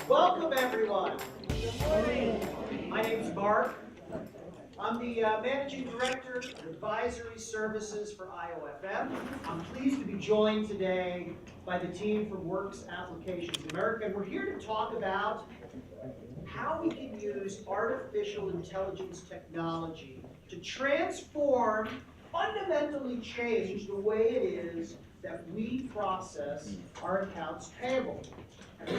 Welcome, everyone. Good morning. My name's Mark. I'm the Managing Director of Advisory Services for IOFM. I'm pleased to be joined today by the team from Works Applications America, and we're here to talk about how we can use artificial intelligence technology to transform, fundamentally change the way it is that we process our accounts payable.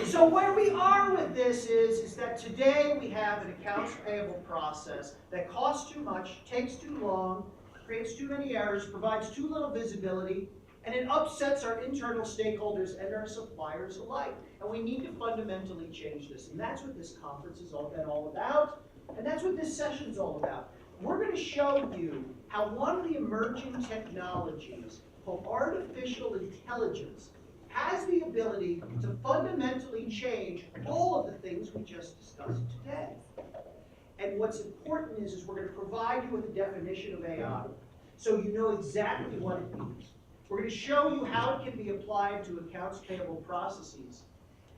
So where we are with this is that today we have an accounts payable process that costs too much, takes too long, creates too many errors, provides too little visibility, and it upsets our internal stakeholders and our suppliers alike. And we need to fundamentally change this. And that's what this conference has all been all about. And that's what this session is all about. We're going to show you how one of the emerging technologies called artificial intelligence has the ability to fundamentally change all of the things we just discussed today. And what's important is we're going to provide you with a definition of AI so you know exactly what it means. We're going to show you how it can be applied to accounts payable processes.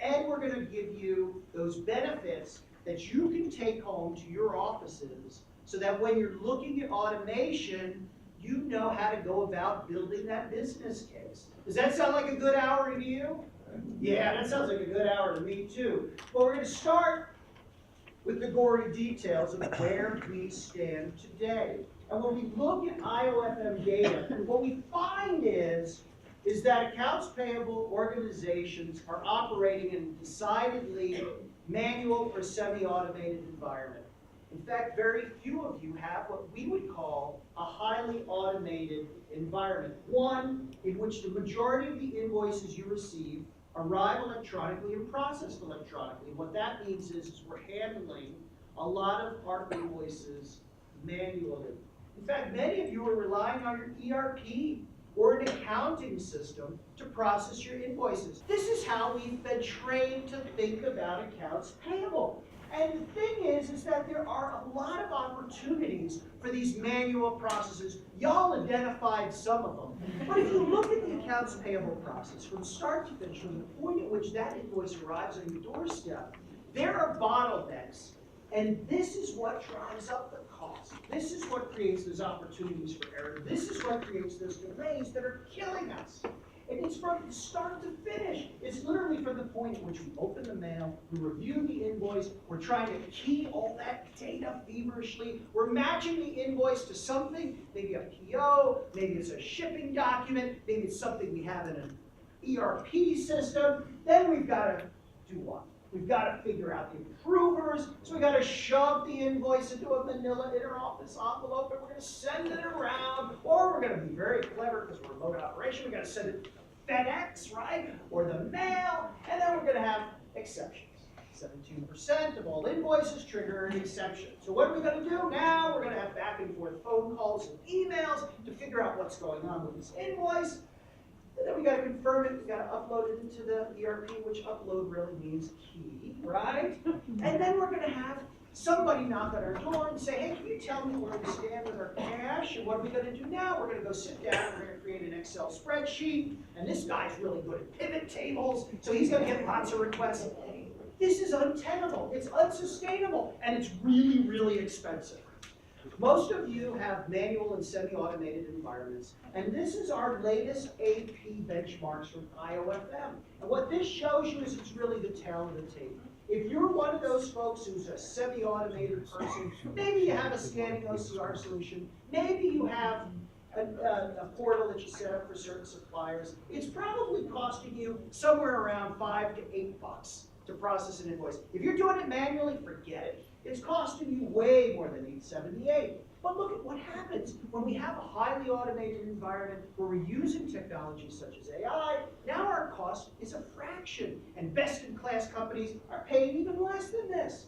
And we're going to give you those benefits that you can take home to your offices so that when you're looking at automation, you know how to go about building that business case. Does that sound like a good hour to you? Yeah, that sounds like a good hour to me too. Well, we're going to start with the gory details of where we stand today. And when we look at IOFM data, what we find is that accounts payable organizations are operating in a decidedly manual or semi-automated environment. In fact, very few of you have what we would call a highly automated environment, one in which the majority of the invoices you receive arrive electronically and processed electronically. What that means is we're handling a lot of our invoices manually. In fact, many of you are relying on your ERP or an accounting system to process your invoices. This is how we've been trained to think about accounts payable. And the thing is that there are a lot of opportunities for these manual processes. Y'all identified some of them. But if you look at the accounts payable process from start to finish, from the point at which that invoice arrives on your doorstep, there are bottlenecks. And this is what drives up the cost. This is what creates those opportunities for error. This is what creates those delays that are killing us. And it's from start to finish. It's literally from the point at which we open the mail, we review the invoice, we're trying to key all that data feverishly, we're matching the invoice to something, maybe a PO, maybe it's a shipping document, maybe it's something we have in an ERP system. Then we've got to do what? We've got to figure out the approvers, so we've got to shove the invoice into a manila interoffice envelope, and we're going to send it around, or we're going to be very clever because we're a remote operation, we're going to send it FedEx, right, or the mail, and then we're going to have exceptions. 17% of all invoices trigger an exception. So what are we going to do now? We're going to have back and forth phone calls and emails to figure out what's going on with this invoice. And then we got to confirm it, we got to upload it into the ERP, which upload really means key, right? And then we're going to have somebody knock on our door and say, hey, can you tell me where we stand with our cash? And what are we going to do now? We're going to go sit down and we're going to create an Excel spreadsheet. And this guy's really good at pivot tables, so he's going to get lots of requests. This is untenable, it's unsustainable, and it's really, really expensive. Most of you have manual and semi-automated environments, and this is our latest AP benchmarks from IOFM. And what this shows you is it's really the tail of the tape. If you're one of those folks who's a semi-automated person, maybe you have a scanning OCR solution, maybe you have a portal that you set up for certain suppliers, it's probably costing you somewhere around $5 to $8 to process an invoice. If you're doing it manually, forget it. It's costing you way more than $878. But look at what happens when we have a highly automated environment where we're using technologies such as AI. Now our cost is a fraction, and best-in-class companies are paying even less than this.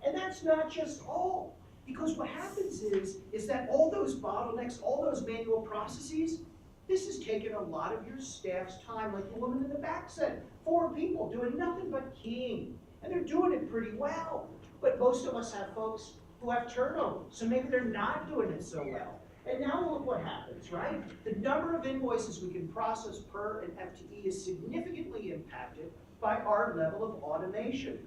And that's not just all, because what happens is that all those bottlenecks, all those manual processes, this has taken a lot of your staff's time, like the woman in the back said, 4 people doing nothing but keying, and they're doing it pretty well. But most of us have folks who have turnover, so maybe they're not doing it so well. And now look what happens, right? The number of invoices we can process per an FTE is significantly impacted by our level of automation.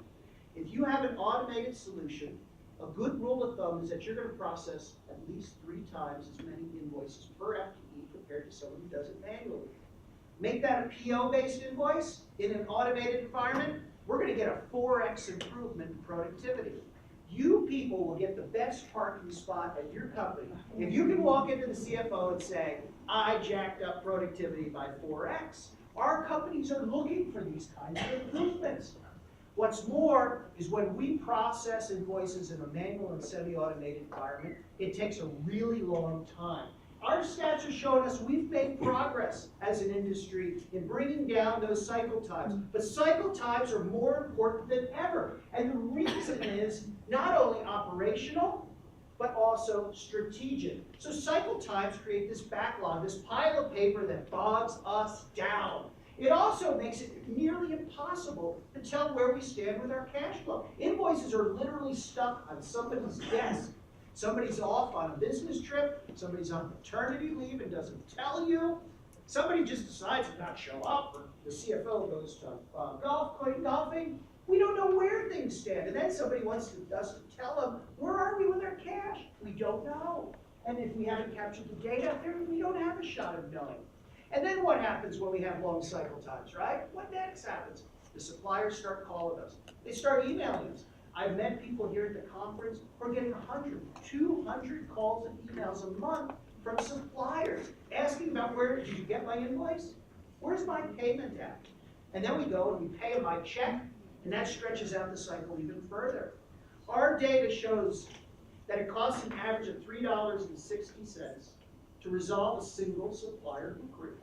If you have an automated solution, a good rule of thumb is that you're going to process at least 3 times as many invoices per FTE compared to someone who does it manually. Make that a PO-based invoice in an automated environment, we're going to get a 4x improvement in productivity. You people will get the best parking spot at your company if you can walk into the CFO and say, I jacked up productivity by 4x. Our companies are looking for these kinds of improvements. What's more is when we process invoices in a manual and semi-automated environment, it takes a really long time. Our stats are showing us we've made progress as an industry in bringing down those cycle times. But cycle times are more important than ever. And the reason is not only operational, but also strategic. So cycle times create this backlog, this pile of paper that bogs us down. It also makes it nearly impossible to tell where we stand with our cash flow. Invoices are literally stuck on somebody's desk. Somebody's off on a business trip, somebody's on maternity leave and doesn't tell you, somebody just decides to not show up, or the CFO goes to golfing. We don't know where things stand, and then somebody wants us to tell them, where are we with our cash? We don't know. And if we haven't captured the data, we don't have a shot of knowing. And then what happens when we have long cycle times, right? What next happens? The suppliers start calling us. They start emailing us. I've met people here at the conference who are getting 100, 200 calls and emails a month from suppliers asking about did you get my invoice? Where's my payment at? And then we go and we pay them by check, and that stretches out the cycle even further. Our data shows that it costs an average of $3.60 to resolve a single supplier inquiry.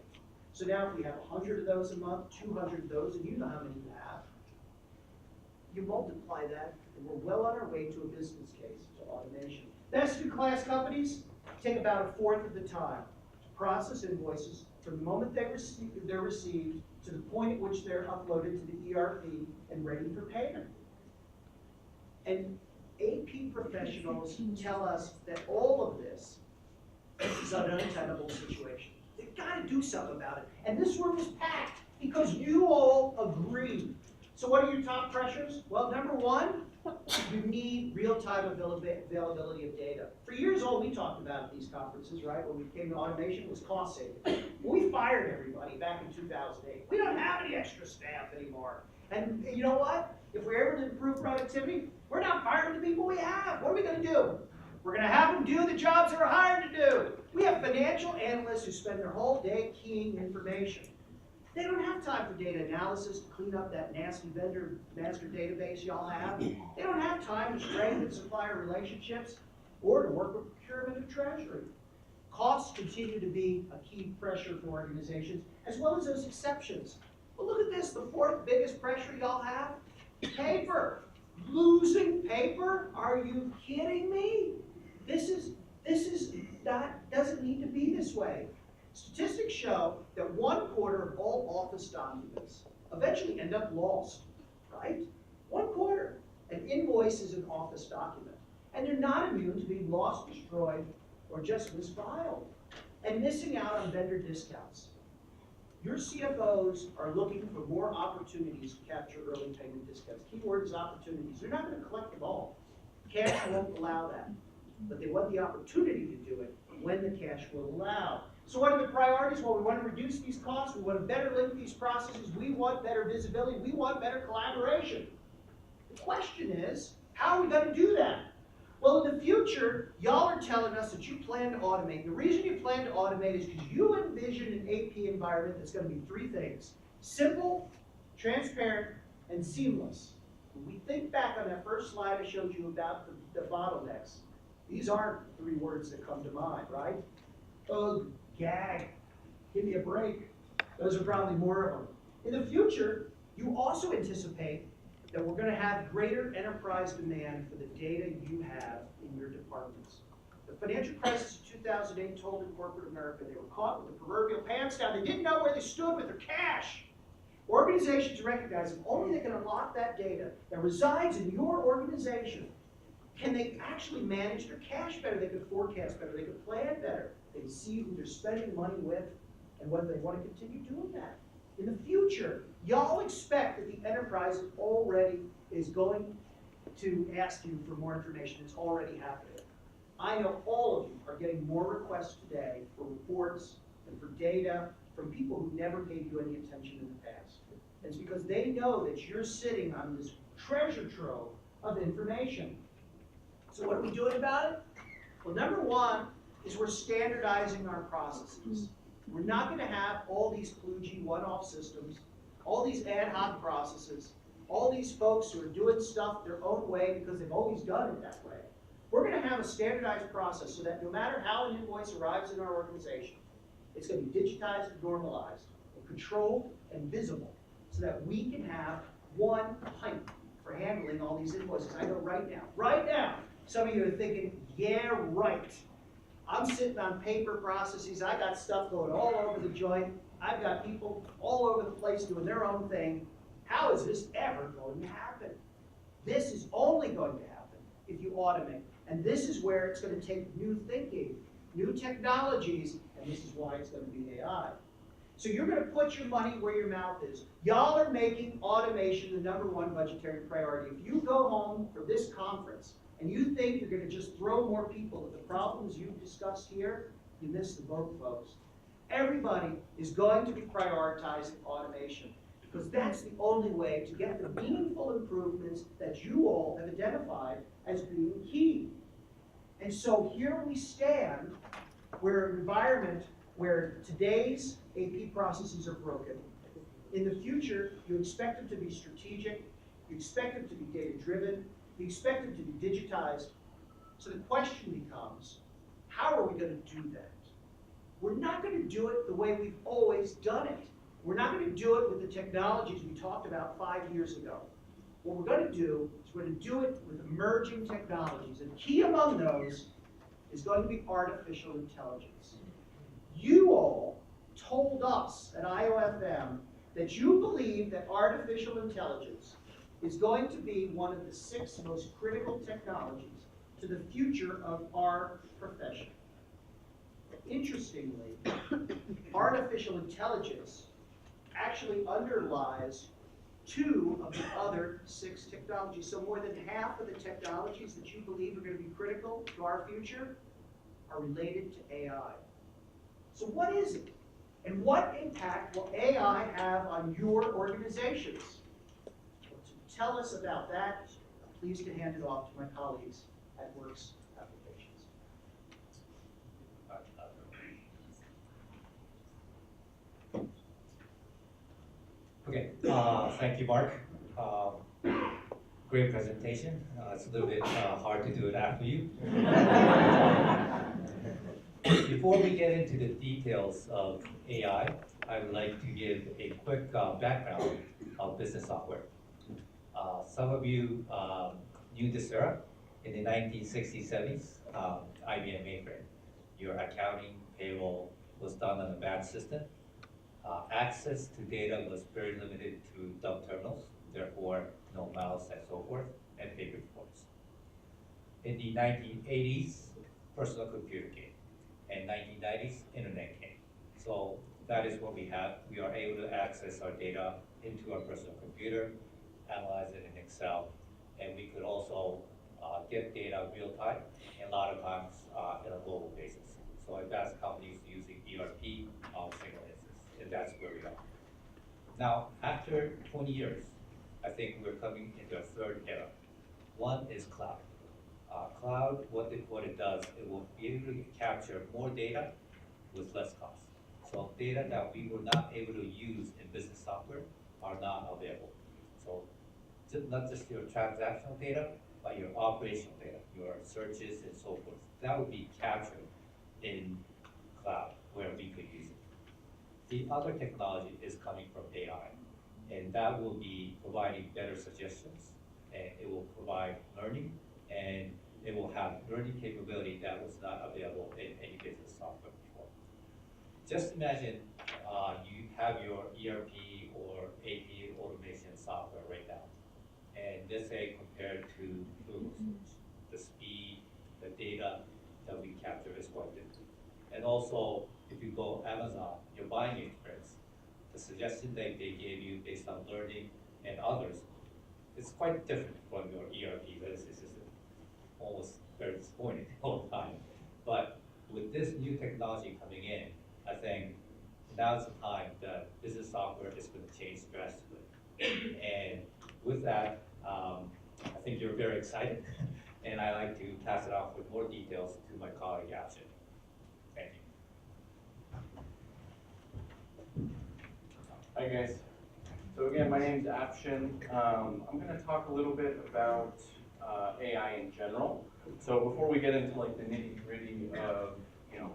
So now if we have 100 of those a month, 200 of those, and you know how many you have, you multiply that, and we're well on our way to a business case to automation. Best-in-class companies take about 1/4 of the time to process invoices from the moment they're received to the point at which they're uploaded to the ERP and ready for payment. And AP professionals tell us that all of this is an untenable situation. They've got to do something about it. And this room is packed because you all agree. So what are your top pressures? Well, number one, you need real-time availability of data. For years, all we talked about at these conferences, right, when we came to automation, was cost saving. We fired everybody back in 2008. We don't have any extra staff anymore. And you know what? If we're able to improve productivity, we're not firing the people we have. What are we going to do? We're going to have them do the jobs they're hired to do. We have financial analysts who spend their whole day keying information. They don't have time for data analysis to clean up that nasty vendor master database y'all have. They don't have time to strengthen supplier relationships or to work with procurement and treasury. Costs continue to be a key pressure for organizations, as well as those exceptions. But look at this, the 4th biggest pressure y'all have, paper. Losing paper? Are you kidding me? This doesn't need to be this way. Statistics show that 1/4 of all office documents eventually end up lost, right? 1/4. An invoice is an office document. And they're not immune to being lost, destroyed, or just misfiled. And missing out on vendor discounts. Your CFOs are looking for more opportunities to capture early payment discounts. Key word is opportunities. They're not going to collect them all. Cash won't allow that. But they want the opportunity to do it when the cash will allow. So what are the priorities? Well, we want to reduce these costs. We want to better link these processes. We want better visibility. We want better collaboration. The question is, how are we going to do that? Well, in the future, y'all are telling us that you plan to automate. The reason you plan to automate is because you envision an AP environment that's going to be 3 things: simple, transparent, and seamless. When we think back on that first slide I showed you about the bottlenecks, these aren't 3 words that come to mind, right? Ugh, gag, give me a break. Those are probably more of them. In the future, you also anticipate that we're going to have greater enterprise demand for the data you have in your departments. The financial crisis of 2008 told in corporate America they were caught with the proverbial pants down. They didn't know where they stood with their cash. Organizations recognize if only they can unlock that data that resides in your organization, can they actually manage their cash better? They could forecast better. They could plan better. They can see who they're spending money with and whether they want to continue doing that. In the future, y'all expect that the enterprise already is going to ask you for more information. It's already happening. I know all of you are getting more requests today for reports and for data from people who never gave you any attention in the past. And it's because they know that you're sitting on this treasure trove of information. So what are we doing about it? Well, number one is we're standardizing our processes. We're not going to have all these kludgy one-off systems, all these ad hoc processes, all these folks who are doing stuff their own way because they've always done it that way. We're going to have a standardized process so that no matter how an invoice arrives in our organization, it's going to be digitized and normalized, and controlled and visible, so that we can have one pipe for handling all these invoices. I know right now, some of you are thinking, yeah, right. I'm sitting on paper processes. I got stuff going all over the joint. I've got people all over the place doing their own thing. How is this ever going to happen? This is only going to happen if you automate. And this is where it's going to take new thinking, new technologies, and this is why it's going to be AI. So you're going to put your money where your mouth is. Y'all are making automation the #1 budgetary priority. If you go home from this conference and you think you're going to just throw more people at the problems you've discussed here, you missed the boat, folks. Everybody is going to be prioritizing automation because that's the only way to get the meaningful improvements that you all have identified as being key. And so here we stand, we're an environment where today's AP processes are broken. In the future, you expect them to be strategic, you expect them to be data-driven, you expect them to be digitized. So the question becomes, how are we going to do that? We're not going to do it the way we've always done it. We're not going to do it with the technologies we talked about 5 years ago. What we're going to do is we're going to do it with emerging technologies. And key among those is going to be artificial intelligence. You all told us at IOFM that you believe that artificial intelligence is going to be one of the 6 most critical technologies to the future of our profession. Interestingly, artificial intelligence actually underlies 2 of the other 6 technologies. So more than half of the technologies that you believe are going to be critical to our future are related to AI. So what is it? And what impact will AI have on your organizations? Well, to tell us about that, I'm pleased to hand it off to my colleagues at Works Applications. Okay, thank you, Mark. Great presentation. It's a little bit hard to do it after you. Before we get into the details of AI, I would like to give a quick background of business software. Some of you knew this era. In the 1960s, 70s, IBM mainframe. Your accounting, payroll was done on a batch system. Access to data was very limited to dumb terminals, therefore no mouse and so forth, and paper reports. In the 1980s, personal computer came, and 1990s, internet came. So that is what we have. We are able to access our data into our personal computer, analyze it in Excel, and we could also get data real time, and a lot of times in a global basis. So advanced companies using ERP, single instance, and that's where we are. Now, after 20 years, I think we're coming into a 3rd era. One is cloud. Cloud, what it does, it will be able to capture more data with less cost. So data that we were not able to use in business software are not available. So not just your transactional data, but your operational data, your searches and so forth. That would be captured in cloud where we could use it. The other technology is coming from AI, and that will be providing better suggestions, and it will provide learning, and it will have learning capability that was not available in any business software before. Just imagine you have your ERP or AP automation software right now, and let's say compared to Google search, the speed, the data that we capture is quite different. And also, if you go Amazon, your buying experience, the suggestion that they gave you based on learning and others, it's quite different from your ERP. That is, it's just almost very disappointing all the time. But with this new technology coming in, I think now's the time that business software is going to change drastically. And with that, I think you're very excited, and I'd like to pass it off with more details to my colleague, Afshin. Thank you. Hi guys. So again, my name's Afshin. I'm going to talk a little bit about AI in general. So before we get into like the nitty-gritty of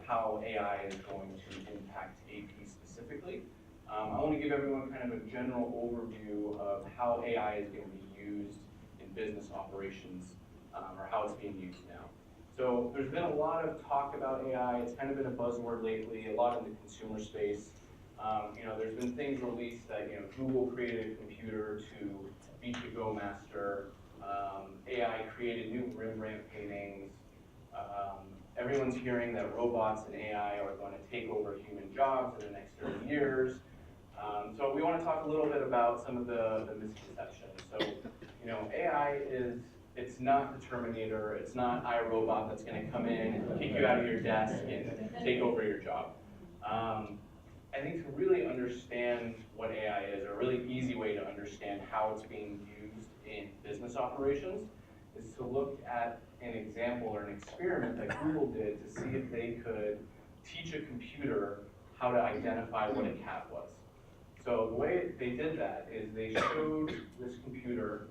how AI is going to impact AP specifically, I want to give everyone kind of a general overview of how AI is going to be used in business operations, or how it's being used now. So there's been a lot of talk about AI. It's kind of been a buzzword lately, a lot in the consumer space. There's been things released that Google created a computer to beat the Go master. AI created new Rembrandt paintings. Everyone's hearing that robots and AI are going to take over human jobs in the next 30 years. So we want to talk a little bit about some of the misconceptions. So, AI it's not the Terminator. It's not iRobot that's going to come in and kick you out of your desk and take over your job. I think to really understand what AI is, or a really easy way to understand how it's being used in business operations, is to look at an example or an experiment that Google did to see if they could teach a computer how to identify what a cat was. So the way they did that is they showed this computer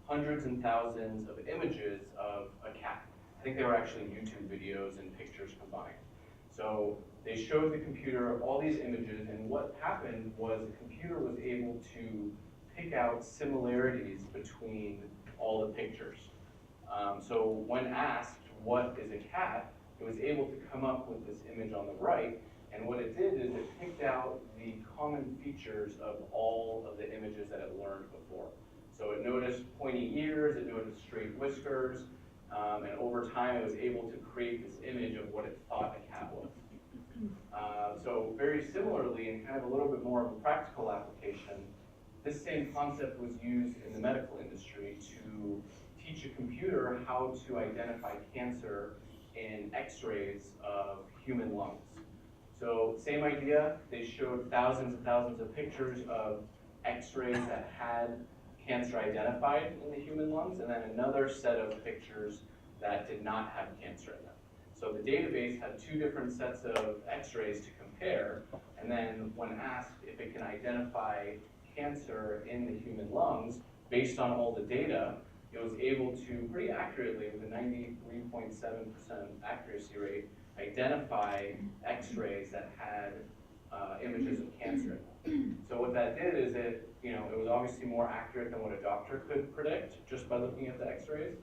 hundreds and thousands of images of a cat. I think they were actually YouTube videos and pictures combined. So they showed the computer all these images, and what happened was the computer was able to pick out similarities between all the pictures. So when asked, what is a cat, it was able to come up with this image on the right, and what it did is it picked out the common features of all of the images that it learned before. So it noticed pointy ears, it noticed straight whiskers, and over time it was able to create this image of what it thought a cat was. So very similarly, and kind of a little bit more of a practical application, this same concept was used in the medical industry to teach a computer how to identify cancer in x-rays of human lungs. So same idea, they showed thousands and thousands of pictures of x-rays that had cancer identified in the human lungs, and then another set of pictures that did not have cancer in them. So the database had two different sets of x-rays to compare, and then when asked if it can identify cancer in the human lungs, based on all the data, it was able to pretty accurately, with a 93.7% accuracy rate, identify x-rays that had images of cancer in them. So what that did is it was obviously more accurate than what a doctor could predict just by looking at the x-rays.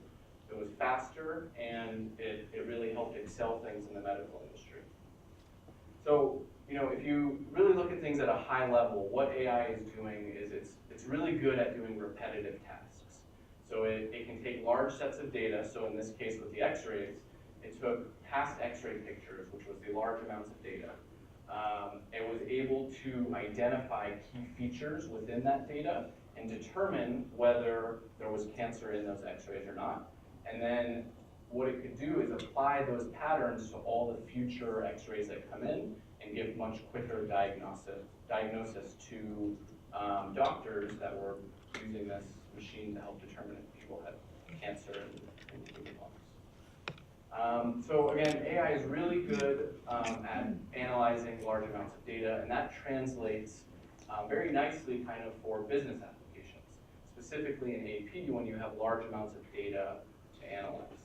It was faster, and it really helped excel things in the medical industry. So, if you really look at things at a high level, what AI is doing is it's really good at doing repetitive tasks. So it can take large sets of data. So in this case with the x-rays, it took past x-ray pictures, which was the large amounts of data. It was able to identify key features within that data and determine whether there was cancer in those x-rays or not. And then what it could do is apply those patterns to all the future x-rays that come in and give much quicker diagnosis to doctors that were using this machine to help determine if people had cancer in the human lungs. So again, AI is really good at analyzing large amounts of data, and that translates very nicely kind of for business applications, specifically in AP when you have large amounts of data to analyze.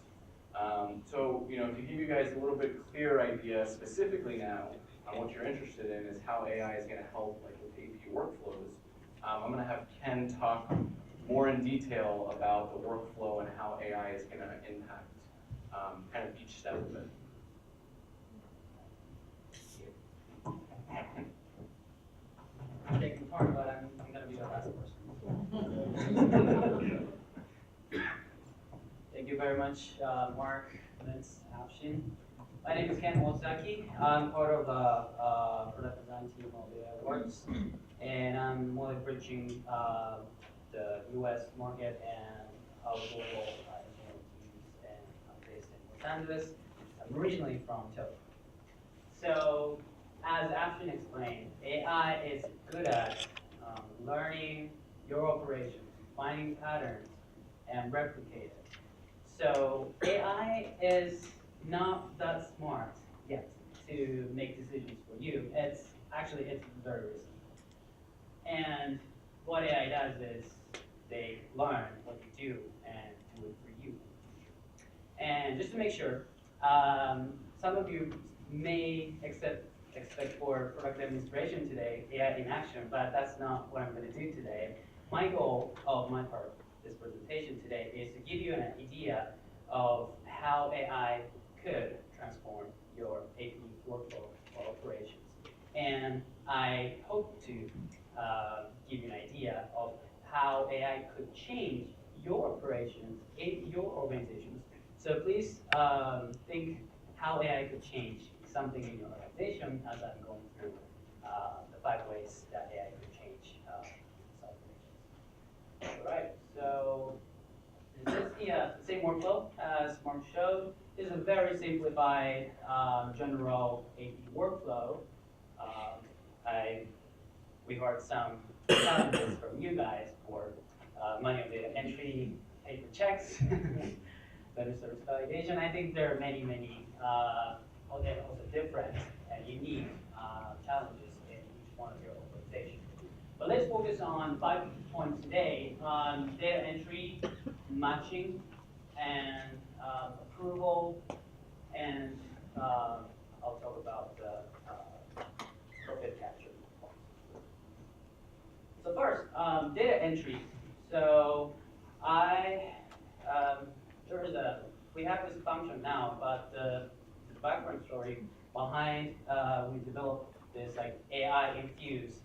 So to give you guys a little bit clearer idea specifically now on what you're interested in is how AI is going to help like with AP workflows. I'm going to have Ken talk more in detail about the workflow and how AI is going to impact kind of each step of it. Taking part, but I'm going to be the last person. Thank you very much, Mark, Vince, Afshin. My name is Ken Osaki. I'm part of the product design team of the Works, and I'm more bridging the U.S. market and our global engineering teams. And I'm based in Los Angeles. I'm originally from Tokyo. So, as Afshin explained, AI is good at learning your operations, finding patterns, and replicate it. So AI is not that smart yet to make decisions for you. It's very risky. And what AI does is they learn what you do and do it for you. And just to make sure, some of you may expect for product demonstration today, AI in action, but that's not what I'm going to do today. My goal of my part of this presentation today is to give you an idea of how AI could transform your AP workflow or operations. And I hope to give you an idea of how AI could change your operations in your organizations. So please think how AI could change something in your organization as I'm going through the 5 ways that AI could change operations. All right, so this is the same workflow as Mark showed. This is a very simplified general AP workflow. We heard some challenges from you guys for manual data entry, paper checks, better service validation. I think there are many also different and unique challenges in each one of your organizations. But let's focus on 5 points today on data entry, matching, and approval, and I'll talk about the profit capture. So first, data entry. So we have this function now, but the background story behind we developed this like AI infused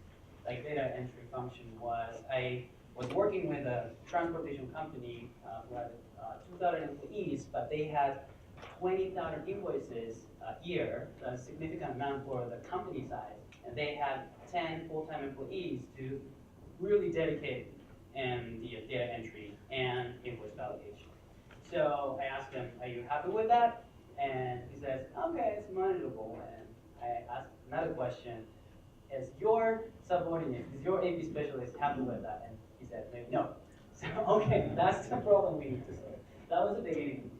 like data entry function was I was working with a transportation company who had 2,000 employees, but they had 20,000 invoices a year, a significant amount for the company size, and they had 10 full-time employees to really dedicate in the data entry and invoice validation. So I asked him, are you happy with that? And he says, okay, it's manageable. And I asked another question, is your subordinate, is your AP specialist happy with that? And he said, no. So, okay, that's the problem we need to solve. That was the beginning.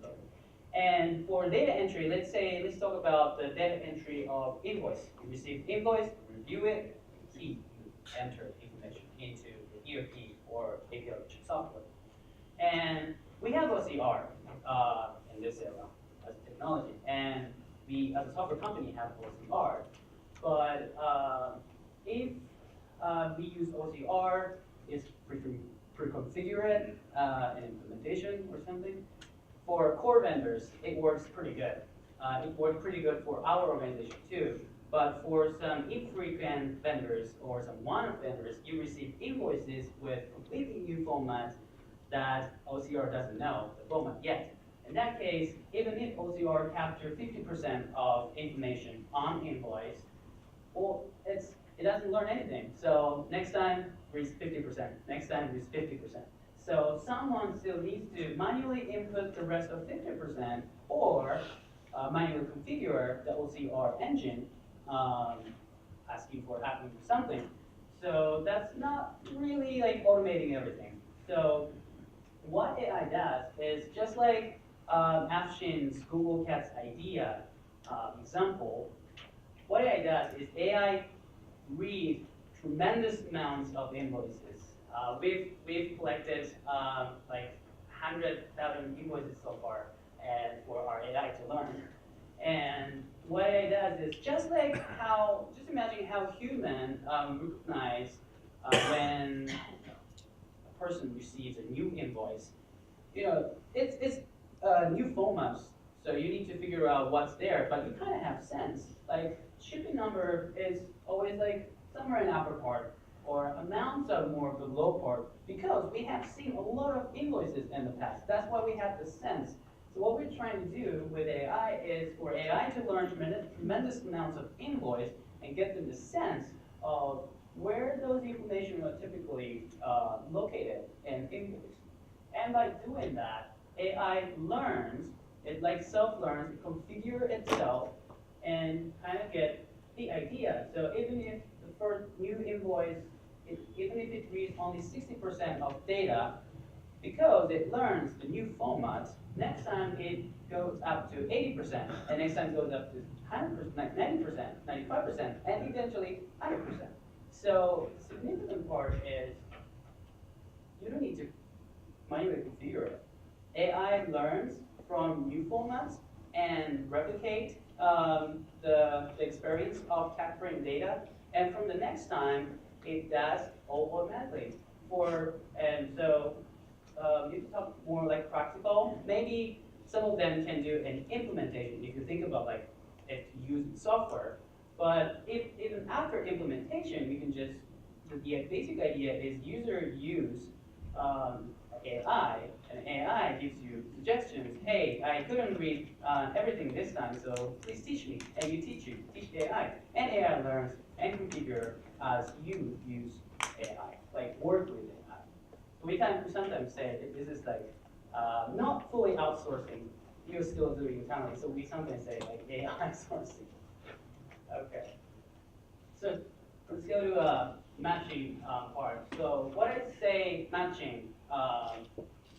And for data entry, let's talk about the data entry of invoice. You receive invoice, review it, key, enter information into the ERP or API software. And we have OCR in this era as a technology, and we, as a software company, have OCR. But if we use OCR, it's pre-configured in implementation or something. For core vendors, it works pretty good. It worked pretty good for our organization too. But for some infrequent vendors or some one-off vendors, you receive invoices with completely new formats that OCR doesn't know the format yet. In that case, even if OCR captures 50% of information on invoice, well, it doesn't learn anything. So next time, reads 50%. Next time, reads 50%. So someone still needs to manually input the rest of 50% or manually configure the OCR engine asking for happening to something. So that's not really like automating everything. So what AI does is just like Afshin's Google Cats idea example, what AI does is AI reads tremendous amounts of invoices. We've collected like 100,000 invoices so far, and for our AI to learn. And what AI does is just imagine how human recognize when a person receives a new invoice. You know, it's new formats, so you need to figure out what's there, but you kind of have sense. Like shipping number is always like somewhere in the upper part, or amounts are more of the low part, because we have seen a lot of invoices in the past. That's why we have the sense. So what we're trying to do with AI is for AI to learn tremendous amounts of invoice and get them the sense of where those information are typically located in invoice. And by doing that, AI learns, it like self-learns, it configures itself and kind of get the idea. So even if the first new invoice, even if it reads only 60% of data, because it learns the new format, next time it goes up to 80%, and next time it goes up to 100%, 90%, 95%, and eventually 100%. So the significant part is you don't need to manually configure it. AI learns from new formats and replicate the experience of capturing data, and from the next time, it does all automatically. And so you can talk more like practical. Maybe some of them can do an implementation if you think about like if you use software. But if even after implementation, you can just, the basic idea is user use AI, and AI gives you suggestions. Hey, I couldn't read everything this time, so please teach me. And you teach AI. And AI learns and configure as you use AI, like work with AI. We sometimes say that this is like not fully outsourcing, you're still doing internally. So we sometimes say like AI sourcing. Okay. So let's go to matching part. So what I say matching,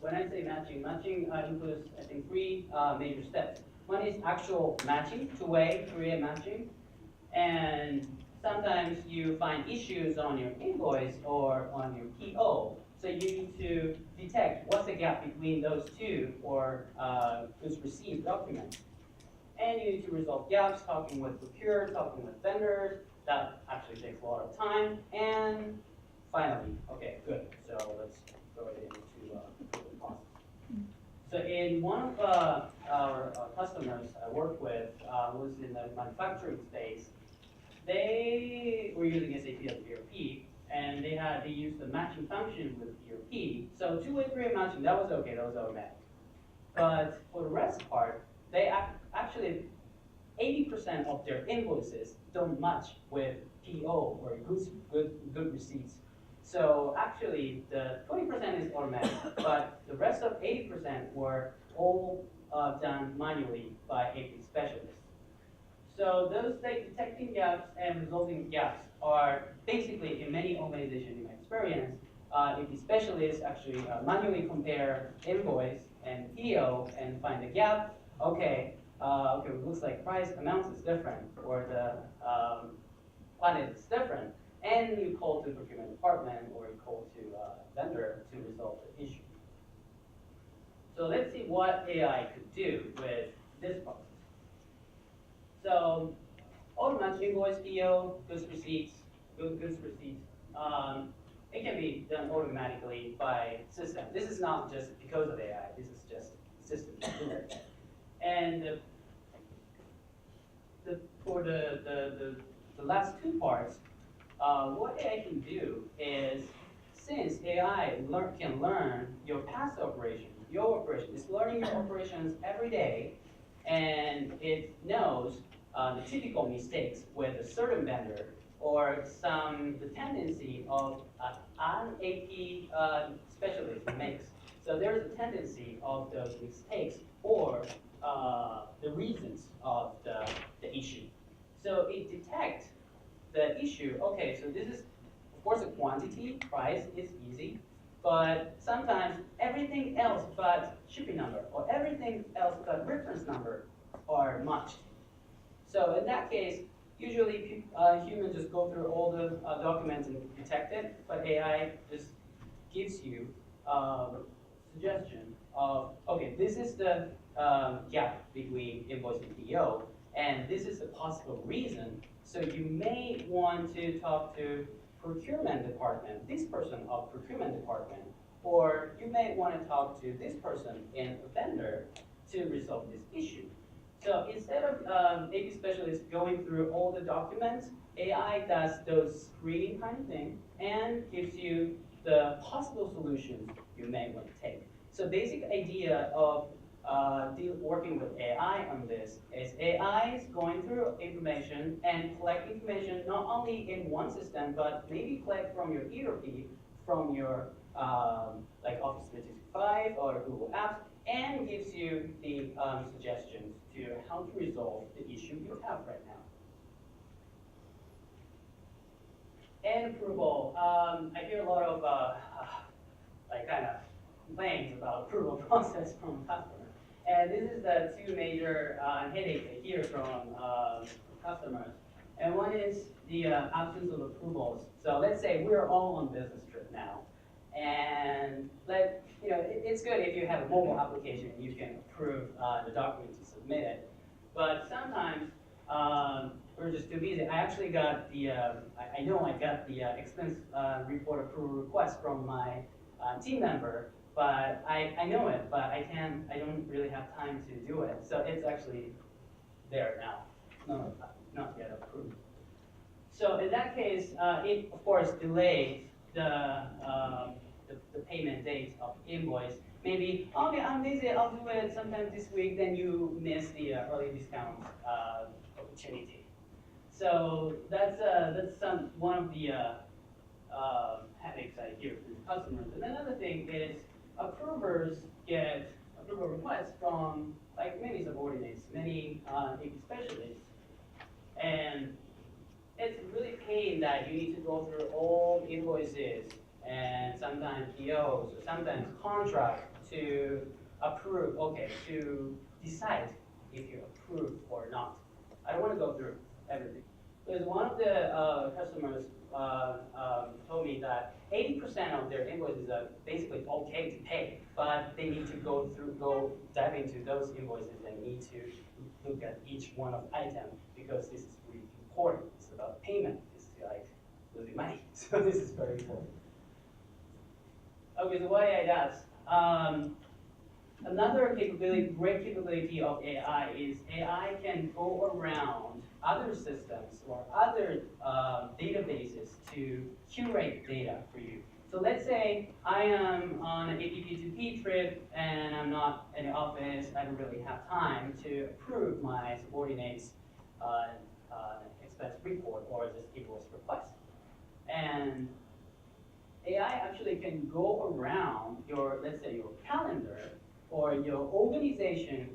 when I say matching, includes I think three major steps. One is actual matching, two-way career matching, and sometimes you find issues on your invoice or on your PO. So you need to detect what's the gap between those two or goods received documents. And you need to resolve gaps, talking with procurers, talking with vendors. That actually takes a lot of time. And finally, okay, good. So let's go into the process. So in one of our customers I worked with was in the manufacturing space. They were using SAP as ERP, and they used the matching function with ERP. So two-way career matching, that was okay, that was automatic. But for the rest part, they actually 80% of their invoices don't match with PO or good receipts. So actually, the 20% is automatic, but the rest of 80% were all done manually by AP specialists. So those like detecting gaps and resolving gaps are basically in many organizations in my experience, AP specialists actually manually compare invoice and PO and find the gap. Okay, it looks like price amount is different or the quantity is different, and you call to the procurement department or you call to vendor to resolve the issue. So let's see what AI could do with this process. So automatic invoice, PO, goods receipts, it can be done automatically by system. This is not just because of AI, this is just system. And for the last two parts, what AI can do is, since AI can learn your past operation, it's learning your operations every day, and it knows the typical mistakes with a certain vendor or the tendency of an AP specialist makes. So there's a tendency of those mistakes or the reasons of the issue. So it detects the issue. Okay, so this is, of course, a quantity, price is easy, but sometimes everything else but shipping number or everything else but reference number are matched. So in that case, usually humans just go through all the documents and detect it, but AI just gives you suggestion of, okay, this is the gap between invoice and PO, and this is the possible reason. So you may want to talk to procurement department, this person of procurement department, or you may want to talk to this person in a vendor to resolve this issue. So instead of AP specialists going through all the documents, AI does those screening kind of thing and gives you the possible solutions you may want to take. So basic idea of working with AI on this is AI is going through information and collect information not only in one system, but maybe collect from your ERP, from your like Office 365 or Google Apps, and gives you the suggestions to how to resolve the issue you have right now. And approval. I hear a lot of like kind of complaints about approval process from customers. And this is the two major headaches I hear from customers. And one is the absence of approvals. So let's say we're all on business trip now, and it's good if you have a mobile application, you can approve the document to submit it. But sometimes we're just too busy. I actually got the I know I got the expense report approval request from my team member. But I know it, but I don't really have time to do it. So it's actually there now, not yet approved. So in that case, it of course delays the payment date of invoice. Maybe, okay, I'm busy, I'll do it sometime this week, then you miss the early discount opportunity. So that's one of the headaches I hear from customers. And another thing is, approvers get approval requests from like many subordinates, many AP specialists, and it's really pain that you need to go through all invoices and sometimes POs or sometimes contracts to approve, to decide if you approve or not. I don't want to go through everything. Because one of the customers told me that 80% of their invoices are basically okay to pay, but they need to go dive into those invoices and need to look at each one of the items because this is really important. It's about payment. It's like losing money. So this is very important. Okay, so why I asked. Another great capability of AI is AI can go around other systems or other databases to curate data for you. So let's say I am on an APP2P trip and I'm not in the office, I don't really have time to approve my subordinate's expense report or this invoice request. And AI actually can go around your, let's say, your calendar or your organization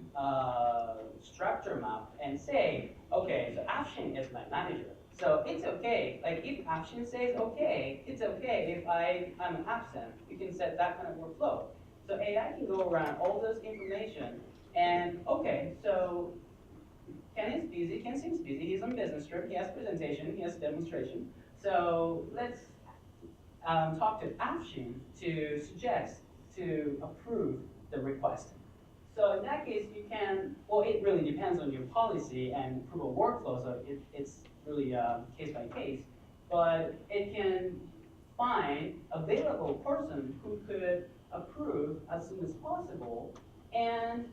structure map and say, okay, so Afshin is my manager. So it's okay, like if Afshin says okay, it's okay if I'm absent, you can set that kind of workflow. So AI can go around all this information and okay, so Ken is busy, Ken seems busy, he's on business trip, he has presentation, he has demonstration. So let's talk to Afshin to suggest, to approve the request. So in that case, you can, well, it really depends on your policy and approval workflow, so it's really case by case, but it can find a available person who could approve as soon as possible and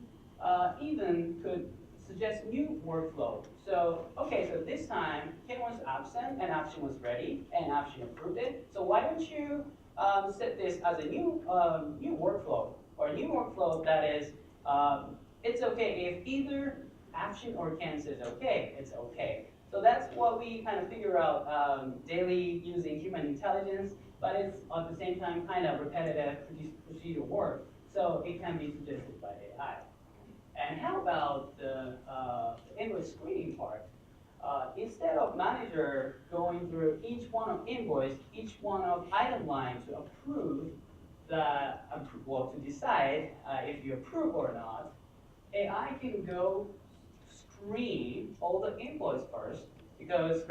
even could suggest new workflow. So, okay, so this time, Ken was absent and Afshin was ready and Afshin approved it. So why don't you set this as a new workflow or a new workflow that is, it's okay if either Afshin or Ken says okay, it's okay. So that's what we kind of figure out daily using human intelligence, but it's at the same time kind of repetitive procedural work. So it can be suggested by AI. And how about the invoice screening part? Instead of manager going through each one of invoice, each one of item line to approve to decide if you approve or not, AI can go screen all the invoice first because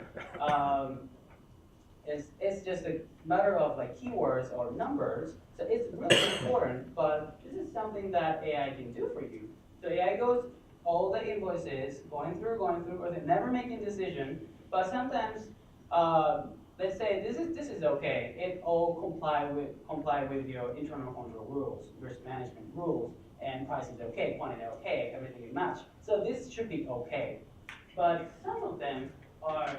it's just a matter of like keywords or numbers. So it's really important, but this is something that AI can do for you. So AI goes all the invoices, going through, or they're never making a decision, but sometimes, let's say this is okay, it all comply with your internal control rules, risk management rules, and price is okay, quantity okay, everything is matched. So this should be okay. But some of them are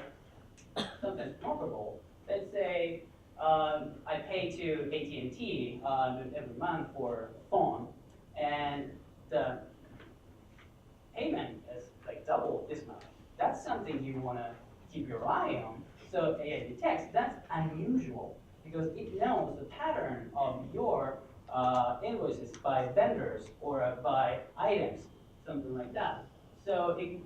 sometimes workable. Let's say I pay to AT&T every month for a phone, and the something you want to keep your eye on. So AI detects that's unusual because it knows the pattern of your invoices by vendors or by items, something like that. So it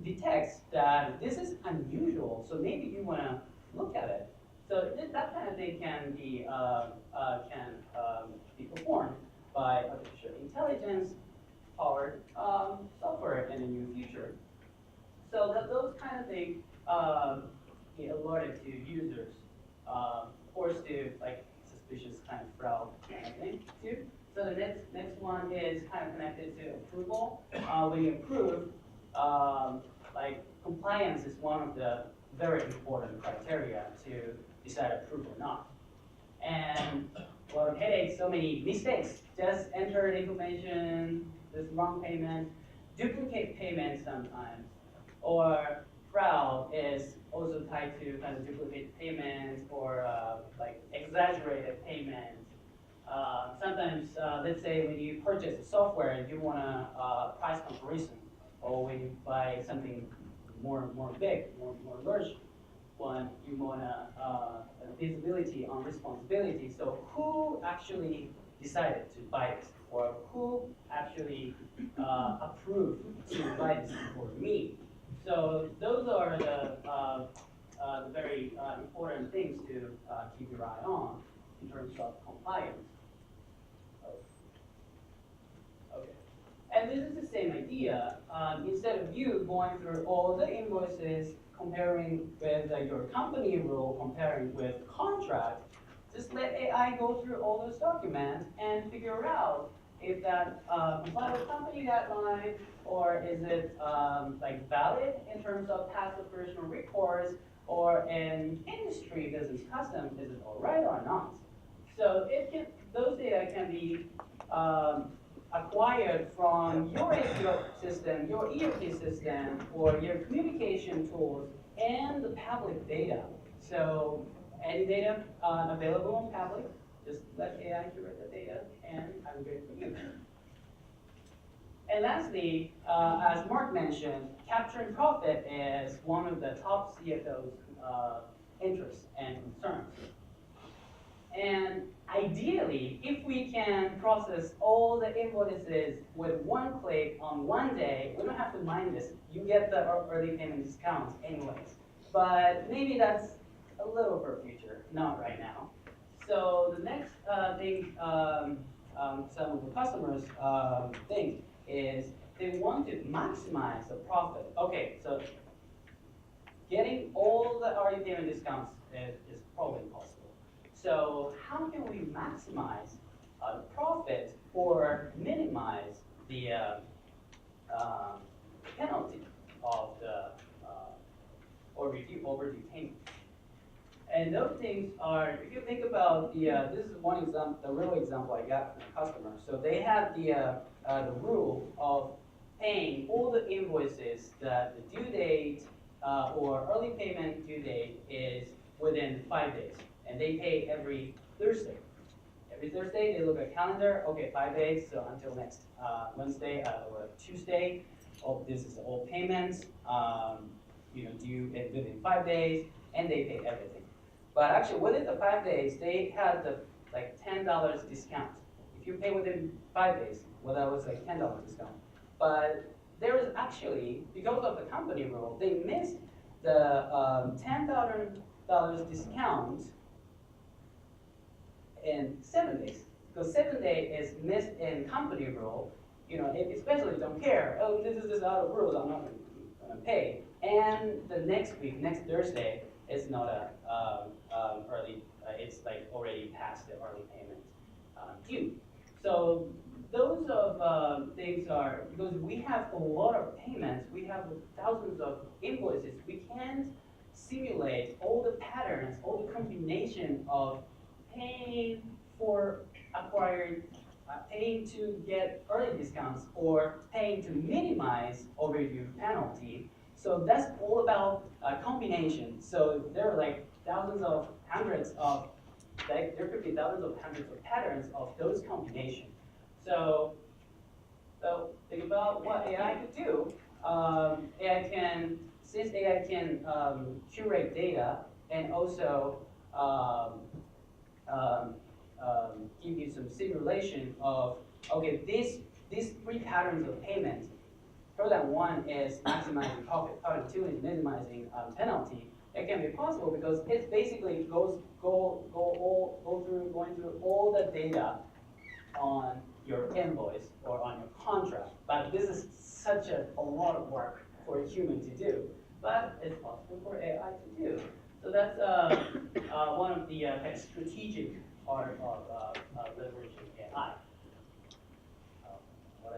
detects that this is unusual, so maybe you want to look at it. So that kind of thing can be performed by artificial intelligence powered software in the near future. So those kind of things get alerted to users, forced to like suspicious kind of fraud kind of thing too. So the next one is kind of connected to approval. When you approve, like compliance is one of the very important criteria to decide approve or not. And a lot of headaches, so many mistakes. Just enter the information, this wrong payment, duplicate payments sometimes, or fraud is also tied to kind of duplicate payments or like exaggerated payments. Sometimes, let's say when you purchase software, you want a price comparison, or when you buy something more big, more large one, you want a visibility on responsibility. So who actually decided to buy this, or who actually approved to buy this for me? So those are the very important things to keep your eye on in terms of compliance. Okay. And this is the same idea. Instead of you going through all the invoices, comparing with your company rule, comparing with contract, just let AI go through all those documents and figure out if that comply with company guideline, or is it like valid in terms of past operational records, or in industry business custom, is it all right or not? So those data can be acquired from your APO system, your ERP system, or your communication tools, and the public data. So any data available on public, just let AI curate the data and aggregate for you. And lastly, as Mark mentioned, capturing profit is one of the top CFO's interests and concerns. And ideally, if we can process all the invoices with one click on one day, we don't have to mind this. You get the early payment discounts anyways. But maybe that's a little for future, not right now. So the next thing some of the customers think is they want to maximize the profit. Okay, so getting all the early payment discounts is probably impossible. So how can we maximize the profit or minimize the penalty of the overdue payment? And those things are, if you think about this is one example, the real example I got from a customer. So they have the rule of paying all the invoices that the due date or early payment due date is within 5 days. And they pay every Thursday. Every Thursday, they look at calendar, okay, 5 days, so until next Wednesday or Tuesday, oh, this is all payments, due within 5 days, and they pay everything. But actually, within the 5 days, they had the like $10 discount. If you pay within 5 days, well, that was like $10 discount. But there is actually, because of the company rule, they missed the $10 discount in 7 days. Because 7 days is missed in company rule, especially don't care, oh, this is just out of rules, I'm not going to pay. And the next week, next Thursday, is not a early, it's like already past the early payment due. So those of things are, because we have a lot of payments, we have thousands of invoices, we can't simulate all the patterns, all the combination of paying for acquired, paying to get early discounts, or paying to minimize overdue penalty. So that's all about combination. So there are like thousands of hundreds of, like there could be thousands of hundreds of patterns of those combinations. So think about what AI could do. AI can since AI can curate data and also give you some simulation of, okay, these three patterns of payment, product one is maximizing profit, product two is minimizing penalty. It can be possible because it basically going through all the data on your invoice or on your contract. But this is such a lot of work for a human to do. But it's possible for AI to do. So that's one of the kind of strategic part of leveraging AI. What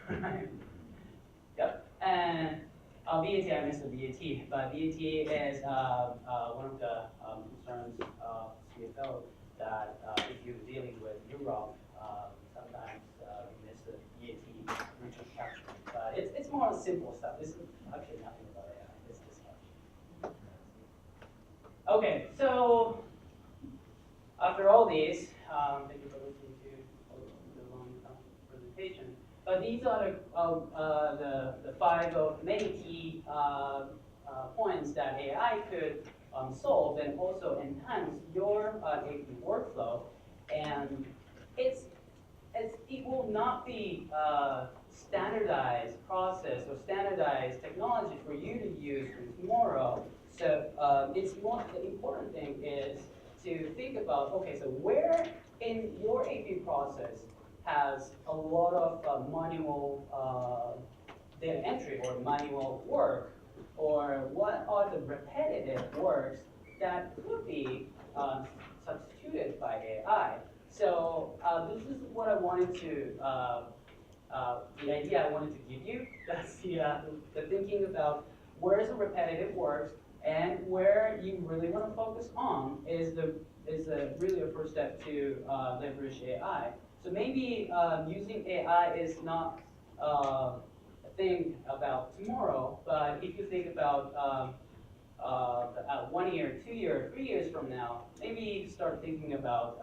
I do. Yep. And VAT, I missed the VAT, but VAT is one of the concerns of CFO that if you're dealing with Europe, sometimes you miss the VAT return capture. But it's more simple stuff. This is actually nothing about AI. It's discussion. Okay, so after all these, thank you for listening to the long presentation. But these are the five of many key points that AI could solve and also enhance your AP workflow. And it will not be standardized process or standardized technology for you to use for tomorrow. So the important thing is to think about, okay, so where in your AP process has a lot of manual data entry or manual work, or what are the repetitive works that could be substituted by AI. So this is what I wanted to, the idea I wanted to give you. That's the thinking about where's the repetitive works and where you really want to focus on is really a first step to leverage AI. So maybe using AI is not a thing about tomorrow, but if you think about 1 year, 2 years, 3 years from now, maybe start thinking about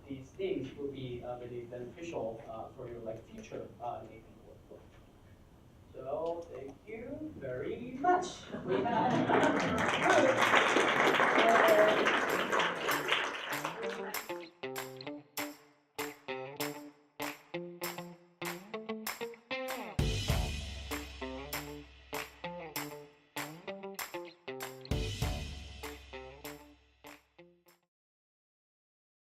these things will be really beneficial for your future AP workflow. So thank you very much. We have